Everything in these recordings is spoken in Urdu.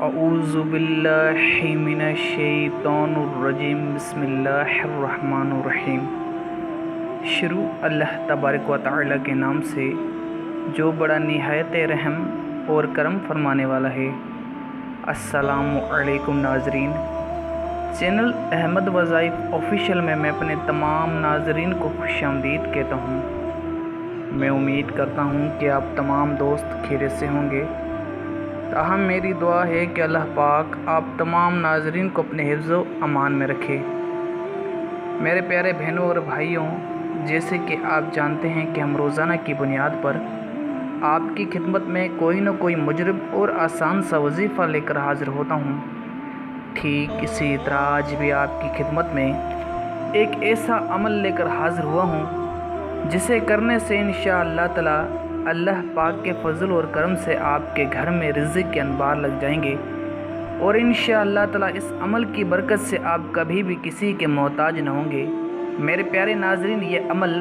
اعوذ باللہ من الشیطان الرجیم بسم اللہ الرحمن الرحیم۔ شروع اللہ تبارک و تعالی کے نام سے جو بڑا نہایت رحم اور کرم فرمانے والا ہے۔ السلام علیکم ناظرین، چینل احمد وظائف آفیشیل میں اپنے تمام ناظرین کو خوش آمدید کہتا ہوں۔ میں امید کرتا ہوں کہ آپ تمام دوست خیریت سے ہوں گے۔ تاہم میری دعا ہے کہ اللہ پاک آپ تمام ناظرین کو اپنے حفظ و امان میں رکھے۔ میرے پیارے بہنوں اور بھائیوں، جیسے کہ آپ جانتے ہیں کہ ہم روزانہ کی بنیاد پر آپ کی خدمت میں کوئی نہ کوئی مجرب اور آسان سا وظیفہ لے کر حاضر ہوتا ہوں، ٹھیک اسی طرح آج بھی آپ کی خدمت میں ایک ایسا عمل لے کر حاضر ہوا ہوں جسے کرنے سے انشاءاللہ تعالی اللہ پاک کے فضل اور کرم سے آپ کے گھر میں رزق کے انبار لگ جائیں گے، اور انشاءاللہ تعالی اس عمل کی برکت سے آپ کبھی بھی کسی کے محتاج نہ ہوں گے۔ میرے پیارے ناظرین، یہ عمل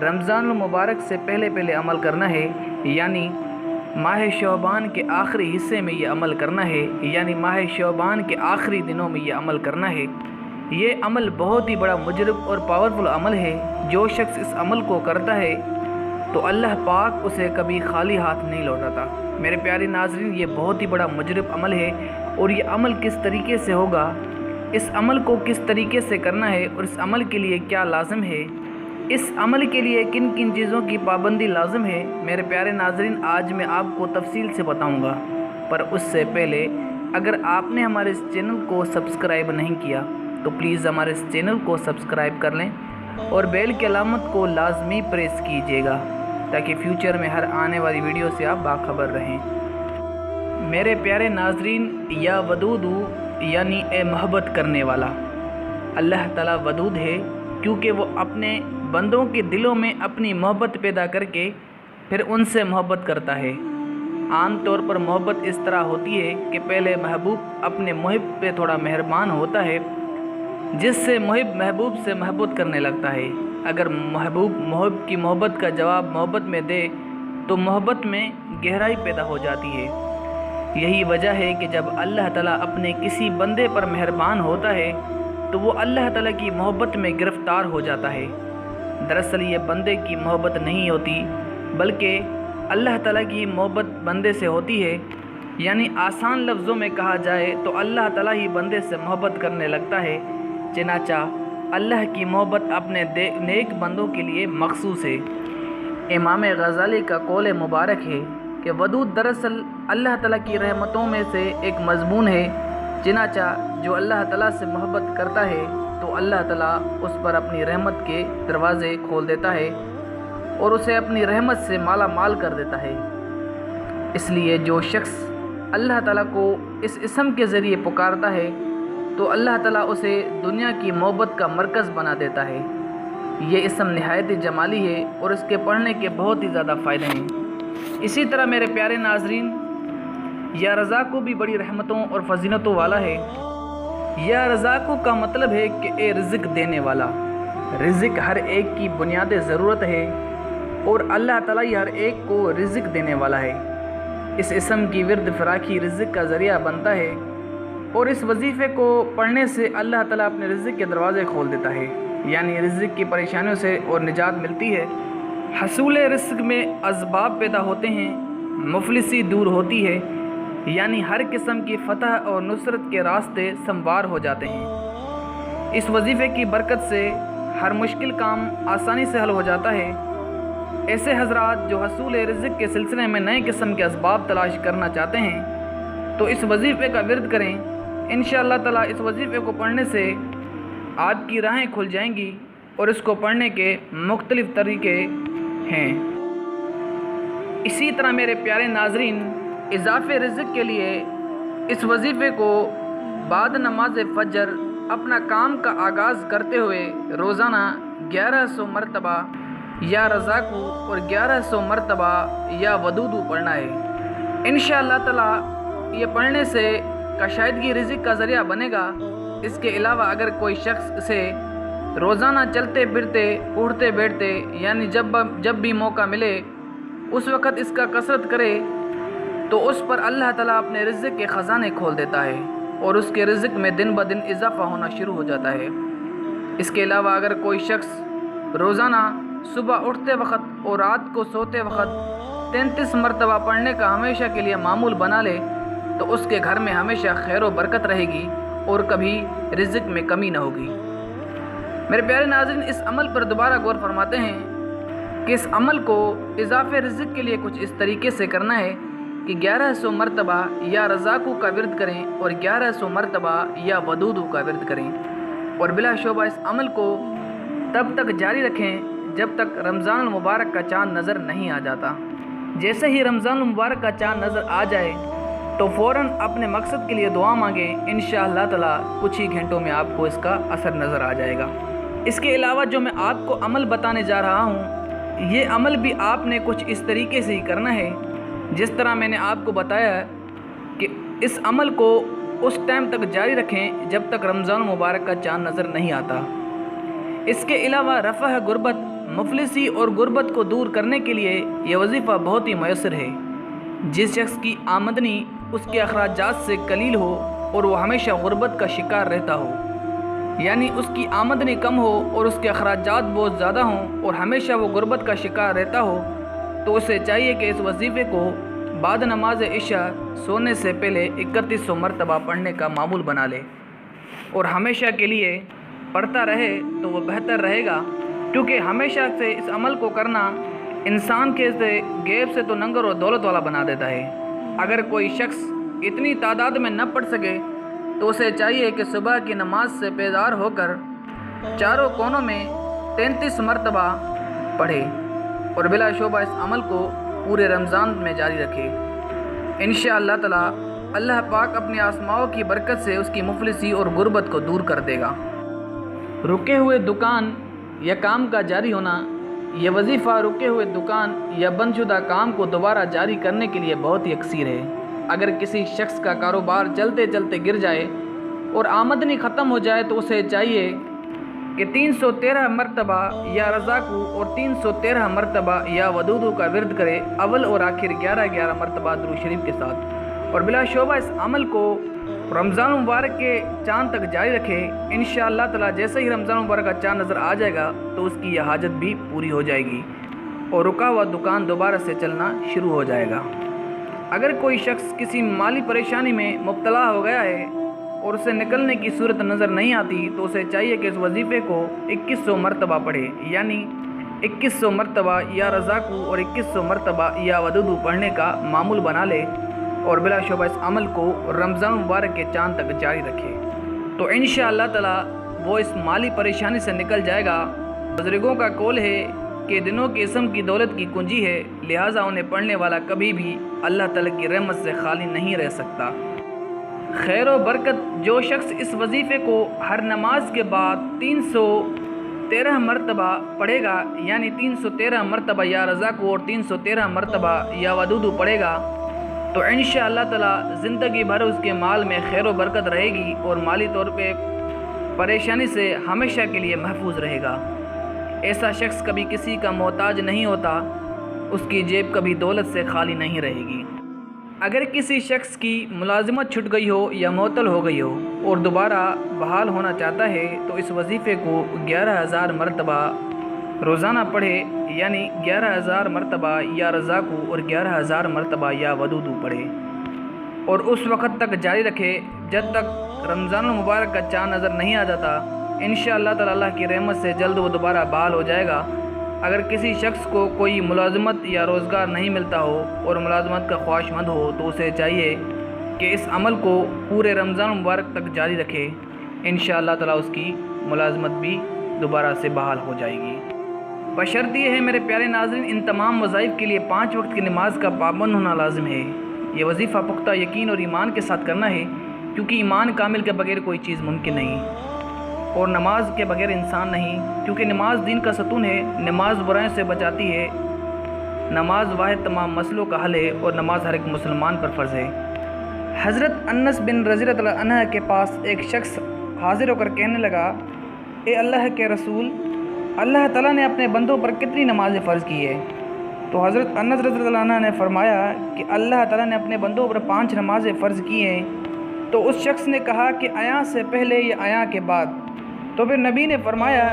رمضان المبارک سے پہلے عمل کرنا ہے، یعنی ماہ شعبان کے آخری حصے میں یہ عمل کرنا ہے، یعنی ماہ شعبان کے آخری دنوں میں یہ عمل کرنا ہے۔ یہ عمل بہت ہی بڑا مجرب اور پاورفل عمل ہے۔ جو شخص اس عمل کو کرتا ہے تو اللہ پاک اسے کبھی خالی ہاتھ نہیں لوٹاتا۔ میرے پیارے ناظرین، یہ بہت ہی بڑا مجرب عمل ہے، اور یہ عمل کس طریقے سے ہوگا، اس عمل کو کس طریقے سے کرنا ہے، اور اس عمل کے لیے کیا لازم ہے، اس عمل کے لیے کن کن چیزوں کی پابندی لازم ہے، میرے پیارے ناظرین آج میں آپ کو تفصیل سے بتاؤں گا۔ پر اس سے پہلے اگر آپ نے ہمارے اس چینل کو سبسکرائب نہیں کیا تو پلیز ہمارے اس چینل کو سبسکرائب کر لیں اور بیل کی علامت کو لازمی پریس کیجیے گا تاکہ فیوچر میں ہر آنے والی ویڈیو سے آپ باخبر رہیں۔ میرے پیارے ناظرین، یا ودودو یعنی اے محبت کرنے والا، اللہ تعالیٰ ودود ہے کیونکہ وہ اپنے بندوں کے دلوں میں اپنی محبت پیدا کر کے پھر ان سے محبت کرتا ہے۔ عام طور پر محبت اس طرح ہوتی ہے کہ پہلے محبوب اپنے محب پہ تھوڑا مہربان ہوتا ہے، جس سے محب محبوب سے محبت کرنے لگتا ہے۔ اگر محبوب محب کی محبت کا جواب محبت میں دے تو محبت میں گہرائی پیدا ہو جاتی ہے۔ یہی وجہ ہے کہ جب اللہ تعالیٰ اپنے کسی بندے پر مہربان ہوتا ہے تو وہ اللہ تعالیٰ کی محبت میں گرفتار ہو جاتا ہے۔ دراصل یہ بندے کی محبت نہیں ہوتی بلکہ اللہ تعالیٰ کی محبت بندے سے ہوتی ہے، یعنی آسان لفظوں میں کہا جائے تو اللہ تعالیٰ ہی بندے سے محبت کرنے لگتا ہے۔ چنانچہ اللہ کی محبت اپنے نیک بندوں کے لیے مخصوص ہے۔ امام غزالی کا قول مبارک ہے کہ ودود دراصل اللہ تعالیٰ کی رحمتوں میں سے ایک مضمون ہے، چنانچہ جو اللہ تعالیٰ سے محبت کرتا ہے تو اللہ تعالیٰ اس پر اپنی رحمت کے دروازے کھول دیتا ہے اور اسے اپنی رحمت سے مالا مال کر دیتا ہے۔ اس لیے جو شخص اللہ تعالیٰ کو اس اسم کے ذریعے پکارتا ہے تو اللہ تعالیٰ اسے دنیا کی محبت کا مرکز بنا دیتا ہے۔ یہ اسم نہایت جمالی ہے اور اس کے پڑھنے کے بہت ہی زیادہ فائدے ہیں۔ اسی طرح میرے پیارے ناظرین، یا رزاقو بھی بڑی رحمتوں اور فضیلتوں والا ہے۔ یا رزاقو کا مطلب ہے کہ اے رزق دینے والا۔ رزق ہر ایک کی بنیادی ضرورت ہے اور اللہ تعالیٰ ہی ہر ایک کو رزق دینے والا ہے۔ اس اسم کی ورد فراخی رزق کا ذریعہ بنتا ہے، اور اس وظیفے کو پڑھنے سے اللہ تعالیٰ اپنے رزق کے دروازے کھول دیتا ہے، یعنی رزق کی پریشانیوں سے اور نجات ملتی ہے۔ حصول رزق میں اسباب پیدا ہوتے ہیں، مفلسی دور ہوتی ہے، یعنی ہر قسم کی فتح اور نصرت کے راستے ہموار ہو جاتے ہیں۔ اس وظیفے کی برکت سے ہر مشکل کام آسانی سے حل ہو جاتا ہے۔ ایسے حضرات جو حصول رزق کے سلسلے میں نئے قسم کے اسباب تلاش کرنا چاہتے ہیں تو اس وظیفے کا ورد کریں۔ انشاءاللہ تعالیٰ اس وظیفے کو پڑھنے سے آپ کی راہیں کھل جائیں گی، اور اس کو پڑھنے کے مختلف طریقے ہیں۔ اسی طرح میرے پیارے ناظرین، اضافے رزق کے لیے اس وظیفے کو بعد نماز فجر اپنا کام کا آغاز کرتے ہوئے روزانہ 1100 مرتبہ یا رزاقو اور 1100 مرتبہ یا ودودو پڑھنا ہے۔ انشاءاللہ تعالیٰ یہ پڑھنے سے کشائدگی رزق کا ذریعہ بنے گا۔ اس کے علاوہ اگر کوئی شخص اسے روزانہ چلتے پھرتے اٹھتے بیٹھتے، یعنی جب بھی موقع ملے اس وقت اس کا کثرت کرے تو اس پر اللہ تعالیٰ اپنے رزق کے خزانے کھول دیتا ہے اور اس کے رزق میں دن بدن اضافہ ہونا شروع ہو جاتا ہے۔ اس کے علاوہ اگر کوئی شخص روزانہ صبح اٹھتے وقت اور رات کو سوتے وقت 33 مرتبہ پڑھنے کا ہمیشہ کے لیے معمول بنا لے تو اس کے گھر میں ہمیشہ خیر و برکت رہے گی اور کبھی رزق میں کمی نہ ہوگی۔ میرے پیارے ناظرین، اس عمل پر دوبارہ غور فرماتے ہیں کہ اس عمل کو اضافے رزق کے لیے کچھ اس طریقے سے کرنا ہے کہ 1100 مرتبہ یا رزاقو کا ورد کریں اور 1100 مرتبہ یا ودودو کا ورد کریں، اور بلا شبہ اس عمل کو تب تک جاری رکھیں جب تک رمضان المبارک کا چاند نظر نہیں آ جاتا۔ جیسے ہی رمضان المبارک کا چاند نظر آ جائے تو فوراً اپنے مقصد کے لیے دعا مانگیں، انشاءاللہ تعالیٰ کچھ ہی گھنٹوں میں آپ کو اس کا اثر نظر آ جائے گا۔ اس کے علاوہ جو میں آپ کو عمل بتانے جا رہا ہوں، یہ عمل بھی آپ نے کچھ اس طریقے سے ہی کرنا ہے جس طرح میں نے آپ کو بتایا ہے کہ اس عمل کو اس ٹائم تک جاری رکھیں جب تک رمضان مبارک کا چاند نظر نہیں آتا۔ اس کے علاوہ رفع غربت، مفلسی اور غربت کو دور کرنے کے لیے یہ وظیفہ بہت ہی میسر ہے۔ جس شخص کی آمدنی اس کے اخراجات سے قلیل ہو اور وہ ہمیشہ غربت کا شکار رہتا ہو، یعنی اس کی آمدنی کم ہو اور اس کے اخراجات بہت زیادہ ہوں اور ہمیشہ وہ غربت کا شکار رہتا ہو، تو اسے چاہیے کہ اس وظیفے کو بعد نماز عشاء سونے سے پہلے 3100 مرتبہ پڑھنے کا معمول بنا لے اور ہمیشہ کے لیے پڑھتا رہے تو وہ بہتر رہے گا، کیونکہ ہمیشہ سے اس عمل کو کرنا انسان کے غیب سے تو ننگر و دولت والا بنا دیتا ہے۔ اگر کوئی شخص اتنی تعداد میں نہ پڑھ سکے تو اسے چاہیے کہ صبح کی نماز سے بیدار ہو کر چاروں کونوں میں 33 مرتبہ پڑھے اور بلا شبہ اس عمل کو پورے رمضان میں جاری رکھے۔ انشاءاللہ تعالی اللہ پاک اپنے آسماؤں کی برکت سے اس کی مفلسی اور غربت کو دور کر دے گا۔ رکے ہوئے دکان یا کام کا جاری ہونا، یہ وظیفہ رکے ہوئے دکان یا بند شدہ کام کو دوبارہ جاری کرنے کے لیے بہت ہی یکسیر ہے۔ اگر کسی شخص کا کاروبار چلتے چلتے گر جائے اور آمدنی ختم ہو جائے تو اسے چاہیے کہ 313 مرتبہ یا رزاقو اور 313 مرتبہ یا ودودو کا ورد کرے، اول اور آخر 11 مرتبہ درود شریف کے ساتھ، اور بلا شبہ اس عمل کو رمضان مبارک کے چاند تک جاری رکھے۔ انشاءاللہ تعالی جیسے ہی رمضان مبارک کا چاند نظر آ جائے گا تو اس کی یہ حاجت بھی پوری ہو جائے گی اور رکا ہوا دکان دوبارہ سے چلنا شروع ہو جائے گا۔ اگر کوئی شخص کسی مالی پریشانی میں مبتلا ہو گیا ہے اور اسے نکلنے کی صورت نظر نہیں آتی تو اسے چاہیے کہ اس وظیفے کو 2100 مرتبہ پڑھے، یعنی 2100 مرتبہ یا رزاقو اور 2100 مرتبہ یا ودودو پڑھنے کا معمول بنا لے اور بلا شبہ اس عمل کو رمضان مبارک کے چاند تک جاری رکھے تو انشاءاللہ تعالی وہ اس مالی پریشانی سے نکل جائے گا۔ بزرگوں کا قول ہے کہ دنوں کے اسم کی دولت کی کنجی ہے، لہٰذا انہیں پڑھنے والا کبھی بھی اللہ تعالی کی رحمت سے خالی نہیں رہ سکتا۔ خیر و برکت، جو شخص اس وظیفے کو ہر نماز کے بعد 313 مرتبہ پڑھے گا، یعنی 313 مرتبہ یا رزاقو اور 313 مرتبہ یا ودودو پڑھے گا، تو انشاءاللہ تعالی زندگی بھر اس کے مال میں خیر و برکت رہے گی اور مالی طور پہ پریشانی سے ہمیشہ کے لیے محفوظ رہے گا۔ ایسا شخص کبھی کسی کا محتاج نہیں ہوتا، اس کی جیب کبھی دولت سے خالی نہیں رہے گی۔ اگر کسی شخص کی ملازمت چھٹ گئی ہو یا معطل ہو گئی ہو اور دوبارہ بحال ہونا چاہتا ہے تو اس وظیفے کو 11000 مرتبہ روزانہ پڑھے، یعنی 11000 مرتبہ یا رزاقو اور 11000 مرتبہ یا ودودو پڑھے اور اس وقت تک جاری رکھے جب تک رمضان المبارک کا چاند نظر نہیں آ جاتا۔ انشاءاللہ تعالی اللہ کی رحمت سے جلد وہ دوبارہ بحال ہو جائے گا۔ اگر کسی شخص کو کوئی ملازمت یا روزگار نہیں ملتا ہو اور ملازمت کا خواہش مند ہو تو اسے چاہیے کہ اس عمل کو پورے رمضان مبارک تک جاری رکھے، انشاءاللہ تعالی اس کی ملازمت بھی دوبارہ سے بحال ہو جائے گی۔ بشرط یہ ہے میرے پیارے ناظرین، ان تمام وظائف کے لیے 5 وقت کی نماز کا پابند ہونا لازم ہے۔ یہ وظیفہ پختہ یقین اور ایمان کے ساتھ کرنا ہے، کیونکہ ایمان کامل کے بغیر کوئی چیز ممکن نہیں اور نماز کے بغیر انسان نہیں، کیونکہ نماز دین کا ستون ہے۔ نماز برائیوں سے بچاتی ہے، نماز واحد تمام مسئلوں کا حل ہے اور نماز ہر ایک مسلمان پر فرض ہے۔ حضرت انس بن رضی اللہ عنہ کے پاس ایک شخص حاضر ہو کر کہنے لگا، اے اللہ کے رسول، اللہ تعالیٰ نے اپنے بندوں پر کتنی نمازیں فرض کی ہے؟ تو حضرت انس رضی اللہ عنہ نے فرمایا کہ اللہ تعالیٰ نے اپنے بندوں پر 5 نمازیں فرض کی ہیں۔ تو اس شخص نے کہا کہ آیا سے پہلے یا آیا کے بعد؟ تو پھر نبی نے فرمایا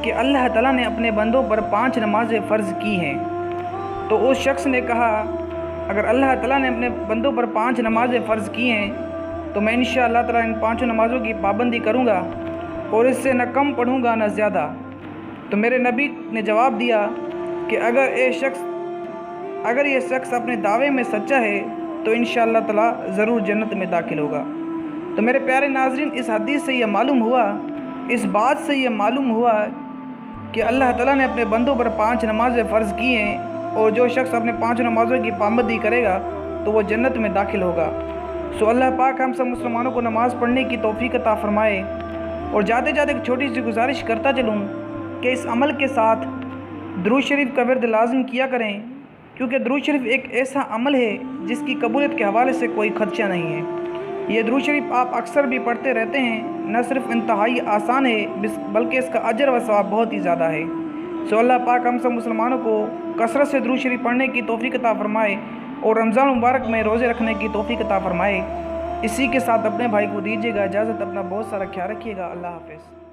کہ اللہ تعالیٰ نے اپنے بندوں پر 5 نمازیں فرض کی ہیں۔ تو اس شخص نے کہا اگر اللہ تعالیٰ نے اپنے بندوں پر 5 نمازیں فرض کی ہیں تو میں انشاءاللہ تعالیٰ ان 5 نمازوں کی پابندی کروں گا اور اس سے نہ کم پڑھوں گا نہ زیادہ۔ تو میرے نبی نے جواب دیا کہ اگر یہ شخص اپنے دعوے میں سچا ہے تو انشاءاللہ تعالیٰ ضرور جنت میں داخل ہوگا۔ تو میرے پیارے ناظرین، اس حدیث سے یہ معلوم ہوا، اس بات سے یہ معلوم ہوا کہ اللہ تعالیٰ نے اپنے بندوں پر 5 نمازیں فرض کی ہیں اور جو شخص اپنے 5 نمازوں کی پابندی کرے گا تو وہ جنت میں داخل ہوگا۔ سو اللہ پاک ہم سب مسلمانوں کو نماز پڑھنے کی توفیق عطا فرمائے۔ اور جاتے جاتے ایک چھوٹی سی گزارش کرتا چلوں کہ اس عمل کے ساتھ درود شریف کا ورد لازم کیا کریں، کیونکہ درود شریف ایک ایسا عمل ہے جس کی قبولیت کے حوالے سے کوئی خدشہ نہیں ہے۔ یہ درود شریف آپ اکثر بھی پڑھتے رہتے ہیں، نہ صرف انتہائی آسان ہے بلکہ اس کا اجر و ثواب بہت ہی زیادہ ہے۔ سو اللہ پاک ہم سب مسلمانوں کو کثرت سے درود شریف پڑھنے کی توفیق عطا فرمائے اور رمضان مبارک میں روزے رکھنے کی توفیق عطا فرمائے۔ اسی کے ساتھ اپنے بھائی کو دیجیے گا اجازت، اپنا بہت سارا خیال رکھیے گا۔ اللہ حافظ۔